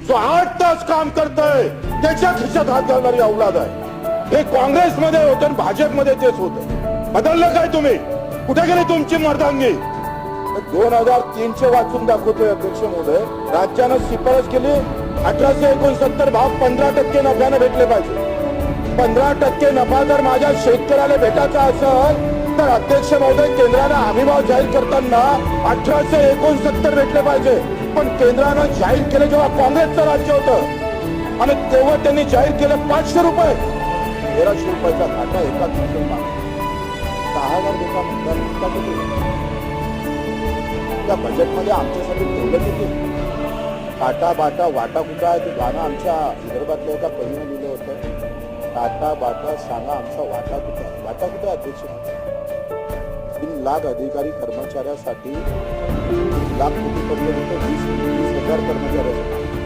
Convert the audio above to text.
जो 8 तास काम करतोय त्याच्या खिशात हात घालणारी औलाद आहे. हे काँग्रेसमध्ये होतं आणि भाजपमध्ये तेच होतं. बदललं काय तुम्ही? कुठे गेली तुमची मर्दांगी? 2003 वाचून दाखवतोय अध्यक्ष महोदय. राज्यानं शिफारस केली 1869 भाग 15% नफ्याने भेटले पाहिजे. 15% नफा जर माझ्या शेतकऱ्याला भेटायचा असेल तर अध्यक्ष महोदय केंद्रानं हमीभाव जाहीर करताना 1869 भेटले पाहिजे. पण केंद्रानं जाहीर केलं जेव्हा काँग्रेसचं राज्य होतं आणि तेव्हा त्यांनी जाहीर केलं 500 रुपये. 1300 रुपयाचा घाटा एका किलोला 6000 देता म्हणतात. त्या बजेटमध्ये आमच्यासाठी ठेवलं किती? टाटा बाटा वाटा कुठं आहे ते गाणं आमच्या विदर्भातल्या एका कवीने लिहिलं होतं. टाटा बाटा सांगा आमचा वाटा कुठं? वाटा कुठं अध्यक्ष? 3 लाख अधिकारी कर्मचाऱ्यासाठी 3 लाख कोटी पर्यंत 20,000 कर्मचाऱ्यासाठी